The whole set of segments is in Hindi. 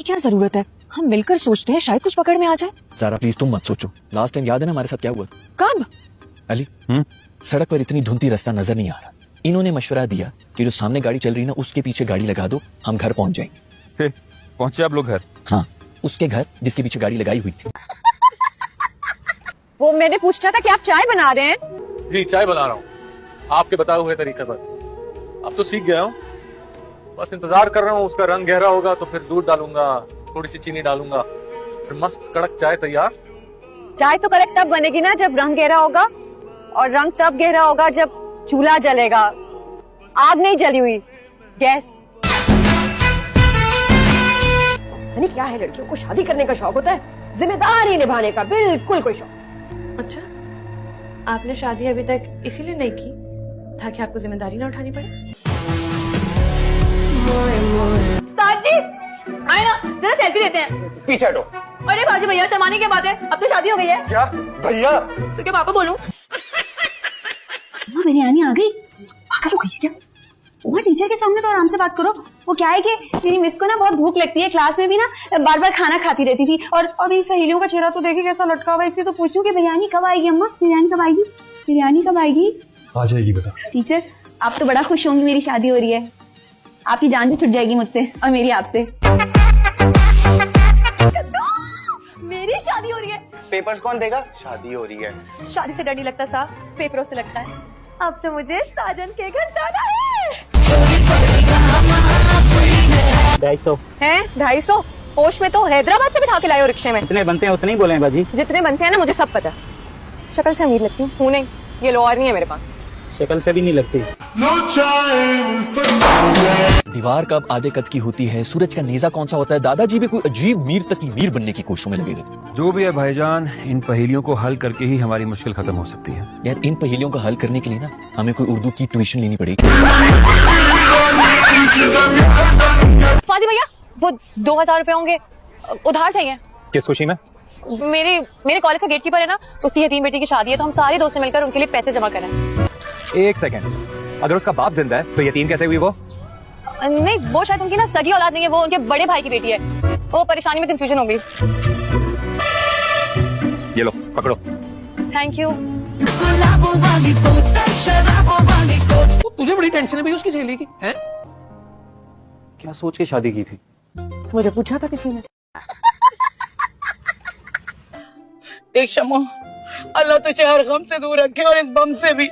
क्या जरूरत है, हम मिलकर सोचते हैं, शायद कुछ पकड़ में आ जाए। ज़ारा प्लीज तुम मत सोचो, लास्ट टाइम याद है ना हमारे साथ क्या हुआ? कब? अली सड़क पर इतनी धुंधली रास्ता नजर नहीं आ रहा, इन्होंने मशवरा दिया कि जो सामने गाड़ी चल रही ना उसके पीछे गाड़ी लगा दो, हम घर पहुंच जाएंगे। पहुंचे आप लोग घर? हाँ, उसके घर जिसके पीछे गाड़ी लगाई हुई थी। वो मैंने पूछा था कि आप चाय बना रहे हैं? जी चाय बना रहा हूँ, आपके बताए हुए तरीके पर। अब तो सीख गया हूँ, बस इंतजार कर रहा हूँ उसका रंग गहरा होगा तो फिर दूध डालूंगा, थोड़ी सी चीनी डालूंगा, फिर मस्त कड़क चाय तैयार। चाय तो करेक्ट तब बनेगी ना जब रंग गहरा होगा, और रंग तब गहरा होगा जब चूल्हा जलेगा, आग नहीं जली हुई, गैस। यानी क्या है, लड़कियों को शादी करने का शौक होता है, जिम्मेदारी निभाने का बिल्कुल कोई शौक। अच्छा, आपने शादी अभी तक इसीलिए नहीं की ताकि आपको जिम्मेदारी ना उठानी पड़े? उस्ताद जी आए ना, जरा सेल्फी लेते हैं। पीछे हटो। अरे बाजी भैया, शर्माने की बात है, अब तो शादी हो गई है। क्या भैया? तो क्या पापा बोलूं? बिरयानी आ गई, पागल हो गई है क्या? वो टीचर के सामने तो आराम से बात करो। वो क्या है कि मेरी मिस को ना बहुत भूख लगती है, क्लास में भी ना बार बार खाना खाती रहती थी, और अभी सहेलियों का चेहरा तो देखिए कैसा लटका हुआ है, इसलिए तो पूछूं कि बिरयानी कब आएगी अम्मा, बिरयानी कब आएगी, बिरयानी कब आएगी? आ जाएगी बेटा। टीचर आप तो बड़ा खुश होंगी, मेरी शादी हो रही है, आपकी जान भी छुट जाएगी मुझसे और मेरी आपसे। मेरी शादी हो रही है? पेपर्स कौन देगा? शादी हो रही है। शादी से डर नहीं लगता साहब, पेपरों से लगता है। अब तो मुझे साजन के घर जाना है। 250 हैं? 250? होश में तो हैदराबाद से बिठा के लाए हो रिक्शे में। जितने बनते हैं उतने ही बोले हैं बाजी। जितने बनते हैं ना मुझे सब पता है। शक्ल से अमीर लगती हूँ नहीं, ये लो और नहीं है मेरे पास। शक्ल से भी नहीं लगती। दीवार कब आधे कद की होती है, सूरज का नेजा कौन सा होता है, दादाजी भी कोई अजीब मीर तक मीर बनने की कोशिशों में लगे गए। जो भी है भाईजान, इन पहेलियों को हल करके ही हमारी मुश्किल खत्म हो सकती है। यार इन पहेलियों को हल करने के लिए ना हमें कोई उर्दू की ट्यूशन लेनी पड़ेगी। फादी भैया, वो 2000 रुपए होंगे, उधार चाहिए। किस खुशी में? मेरे कॉलेज का गेटकीपर है ना, उसकी यतीम बेटी की शादी है, तो हम सारे दोस्त मिलकर उनके लिए पैसे जमा करें। एक सेकंड, अगर उसका बाप जिंदा है तो यतीम कैसे हुई वो? नहीं, वो शायद उनकी ना सगी औलाद नहीं है, वो उनके बड़े भाई की बेटी है। वो परेशानी में कंफ्यूजन हो गई। ये लो पकड़ो। Thank you. तुझे बड़ी टेंशन है भाई उसकी सहेली की, हैं? क्या सोच के शादी की थी? मुझे पूछा था किसी ने। एक शमो, अल्लाह तुझे हर गम से दूर रखे और इस बम से भी।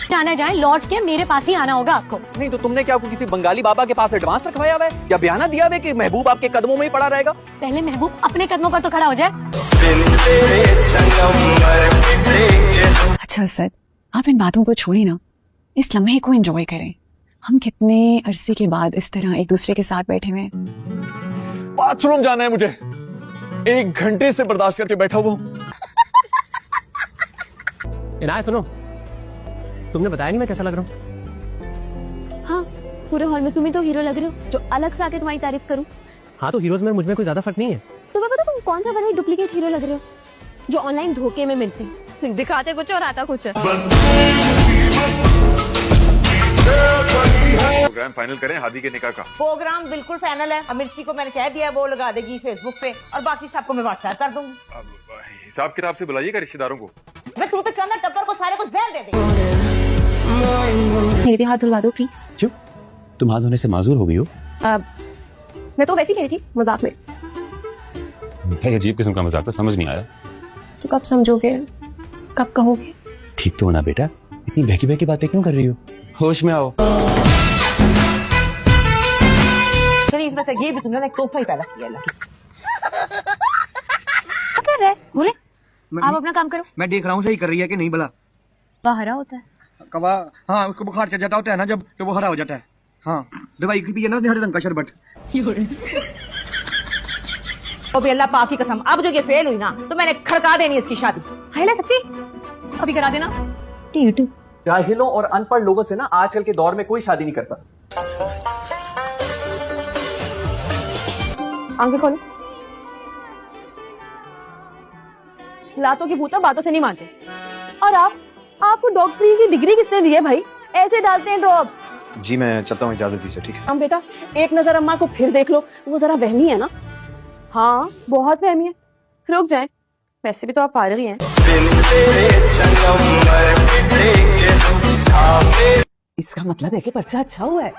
जाना जाए, लौट के मेरे पास ही आना होगा आपको। नहीं तो तुमने क्या किसी बंगाली बाबा के पास एडवांस रखवाया हुआ है या बयाना दिया हुआ है कि महबूब आपके कदमों में ही पड़ा रहेगा? पहले महबूब अपने कदमों पर तो खड़ा हो जाए। अच्छा सर, आप इन बातों को छोड़िए ना, इस लम्हे को एंजॉय करें। हम कितने अरसे के बाद इस तरह एक दूसरे के साथ बैठे हुए। बाथरूम जाना है मुझे, 1 घंटे से बर्दाश्त करके बैठा हुआ हूँ। इनाया सुनो, तुमने बताया नहीं मैं कैसा लग रहा हूँ? हाँ, पूरे हॉल में तुम ही तो हीरो लग रहे हो, जो अलग से आके तुम्हारी तारीफ करूं। हाँ तो हीरोज में मुझ में कोई ज्यादा फर्क नहीं है। तुम्हें पता तुम कौन सा वाला डुप्लीकेट हीरो लग रहे हो, जो ऑनलाइन धोखे में मिलते हैं, दिखाते कुछ और आता कुछ है। प्रोग्राम फाइनल करें हादी के निकाह का। प्रोग्राम बिल्कुल फाइनल है। अमिर्ची को मैंने कह दिया, वो लगा देगी फेसबुक पे, और बाकी सबको मैं व्हाट्सएप कर दूंगी। हिसाब किताब से बुलाइएगा रिश्तेदारों को। मैं तू तो चंदा टप्पर को सारे को जहर दे दे। मेरे भी हाथ धुलवा दो प्लीज। क्यों? तुम हाथ धोने से माजूर हो गई हो? मैं तो वैसे ही कह रही थी, मजाक में। अजीब किस्म का मजाक था, समझ नहीं आया। तो कब समझोगे, कब कहोगे? ठीक तो होना बेटा, इतनी बहकी बहकी बातें क्यों कर रही हो? होश में आओ। इस वजह से ये भी तुमने एक तोहफा ही पैदा किया। क्या कर रहा है? बोले आप अपना काम करो। मैं देख रहा हूँ सही कर रही है कि नहीं भला। हरा होता है कवा, हाँ उसको बुखार चढ़ जाता होता है ना जब, तो वो हरा हो जाता है। हाँ दवाई की पिए ना हरे रंग का शरबत। तो भी अल्लाह पाक की कसम, अब जो ये फेल हुई ना तो मैंने खड़का देनी है इसकी शादी। हाय सच्ची, अभी करा देना। जाहिलों और अनपढ़ लोगों से ना आजकल के दौर में कोई शादी नहीं करता। आंखें खोलो। लातों की भूता बातों से नहीं मानते। और आपको डॉक्टरी की डिग्री किसने दी है भाई? ऐसे डालते हैं ड्रॉप। जी मैं चलता हूँ, इजाजत दीजिए। ठीक है। हम बेटा एक नजर अम्मा को फिर देख लो, वो जरा वहमी है ना। हाँ बहुत वहमी है, रुक जाए, वैसे भी तो आप पागल ही हैं। इसका मतलब है कि पर्चा अच्छा हुआ है।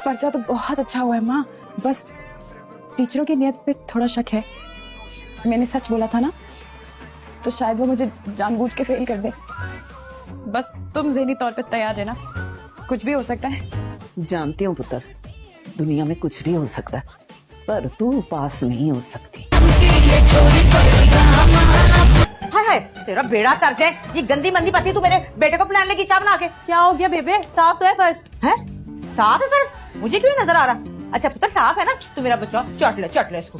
पर्चा तो बहुत अच्छा हुआ है माँ, बस टीचरों की नियत पे थोड़ा शक है। मैंने सच बोला था ना, तो शायद वो मुझे जानबूझ के फेल कर दे। बस तुम ज़हनी तौर पे तैयार रहना, कुछ भी हो सकता है। जानती हूँ पुत्र, दुनिया में कुछ भी हो सकता है, पर तू पास नहीं हो सकती। हाय हाय, तेरा बेड़ा तर जाए। ये गंदी मंदी पति तू मेरे बेटे को प्लान लेके चाय बना के। क्या हो गया बेबे, साफ तो है फर्श। है साफ है फर्श, मुझे क्यों नजर आ रहा? अच्छा पुत्र साफ है ना, तू मेरा बच्चा चट ले इसको।